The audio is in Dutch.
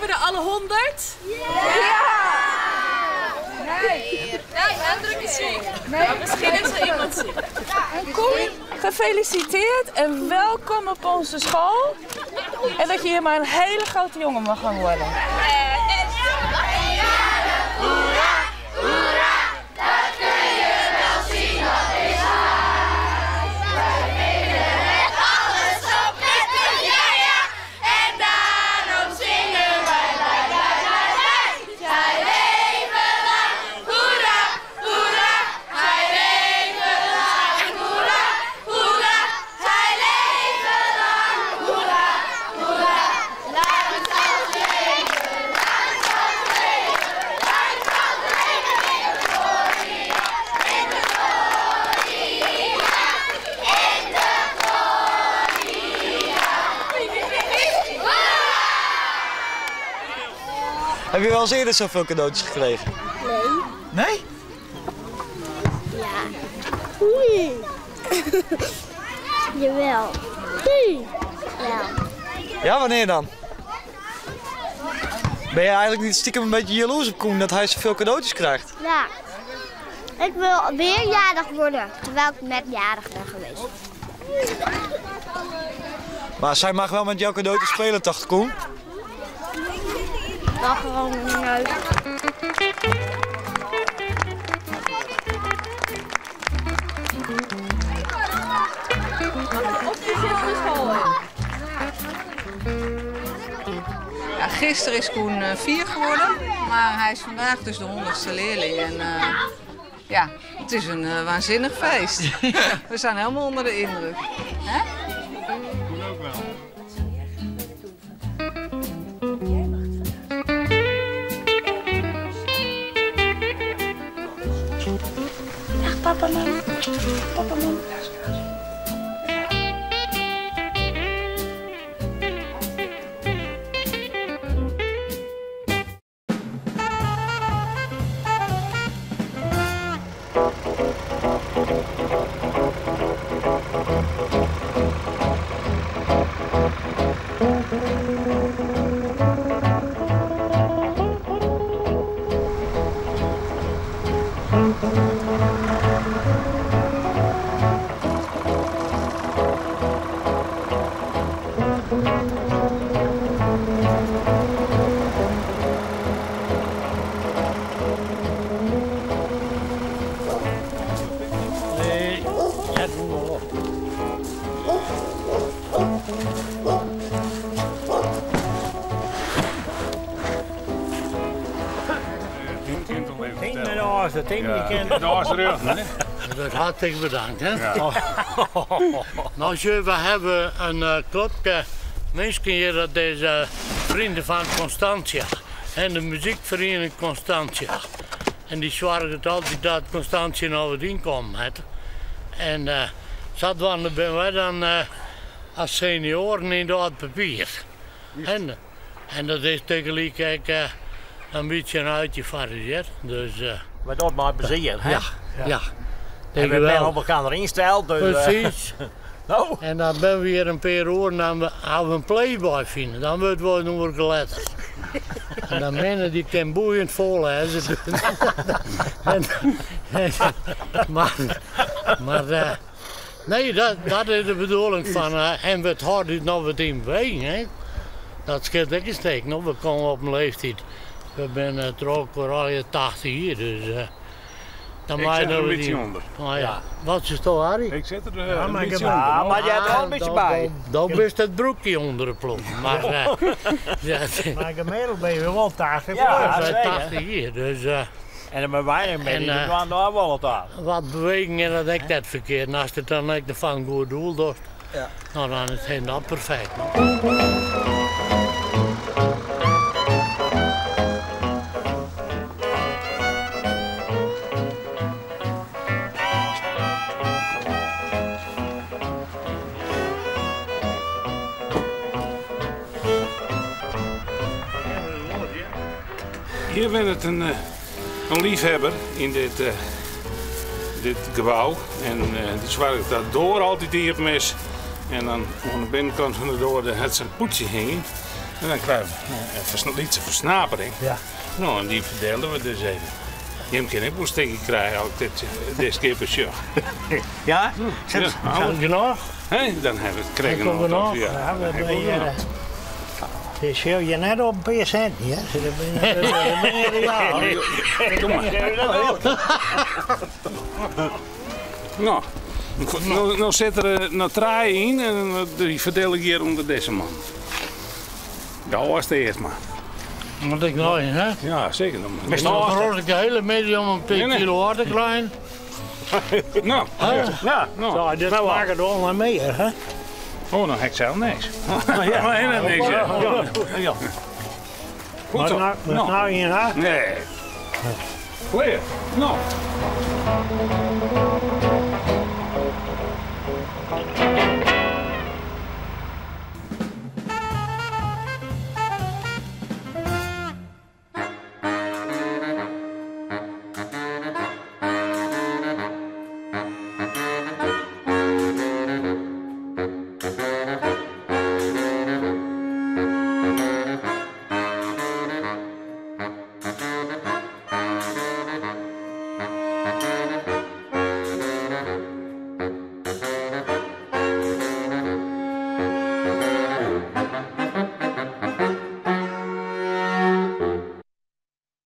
Hebben we er alle 100? Ja! Nee, Hendrik is ziek. Nee, misschien is er iemand ziek. Koen, gefeliciteerd en welkom op onze school. En dat je hier maar een hele grote jongen mag gaan worden. Heb je wel eens eerder zoveel cadeautjes gekregen? Nee. Nee? Ja. Oei. Jawel. Oei. Ja. Ja, wanneer dan? Ben je eigenlijk niet stiekem een beetje jaloers op Koen dat hij zoveel cadeautjes krijgt? Ja. Ik wil weer jarig worden, terwijl ik net jarig ben geweest. Maar zij mag wel met jouw cadeautjes spelen, dacht Koen? Dan gewoon een neus. Ja, gisteren is Koen 4 geworden, maar hij is vandaag dus de 100ste leerling. En ja, het is een waanzinnig feest. We zijn helemaal onder de indruk. Hè? Koen ook wel. Papa, man. Papa, man. Daar is de rug, hè? Dat wordt hartstikke bedankt, hè? Ja. Nou, we hebben een clubje mensen hier, dat is Vrienden van Constantia. En de muziekvereniging Constantia. En die zorgen altijd dat Constantia nou wat inkomt. En zodoende ben wij dan als senioren in dat papier. En dat is tegelijk een beetje een uitje varieerd. Dus, maar dat maar plezier, hè? Ja, ja. En we zijn op elkaar erin gesteld. Dus, precies. Nou. En dan ben we hier een paar uur en dan gaan we een playboy vinden. Dan worden we nog geletterd. En dan mannen die kan boeiend vollezen. maar nee, dat is de bedoeling van. En we houden nog wat in beweging, hè. Dat scheelt ook een steek. Nou, we komen op een leeftijd. We zijn trouwens al je 80 hier, dus dan ik zit er een beetje onder. Oh, ja. Wat is het toch, Harry? Ik zit er een beetje onder. Ja, maar jij hebt er al een beetje bij. Dan is het broekje onder de plomp. Maar maar gemiddeld ben je wel 80. Ja, 80 hier, dus... En dan ben wij een beetje, die gaan daar wel wat aan. Wat beweging en dat ik dat verkeerd. En als het dan ook van een goed doel doet, nou dan is het dat perfect. Hier ben het een liefhebber in dit gebouw. En die zorgt dat door altijd hier op mis. En dan aan de binnenkant van de deur had ze een poetsje hingen. En dan krijgen we een lietse versnapering. Ja. Nou, en die verdelen we dus even. Je kan ook een stukje krijgen ook deze keer per show. Ja? Ja, Zijn genoeg? dan hebben we het krijgen Kom er nog. Ja. Ja, het is je net op een cent, ja? Dat Kom maar. Nou, nou zit er een traai in en die verdeel ik hier onder deze man. Dat was de eerste man. Moet ik nou in, hè? Ja, zeker. Is dat een grote hele medium om 2 kilo water klein? Nou, ja. Zo, dit maakt het allemaal meer, hè? Oh, dan heb ik zelf niks. Ja, helemaal niks. Ja. Goed zo. Wat nou hier, hè? Nee. Clear. Nou.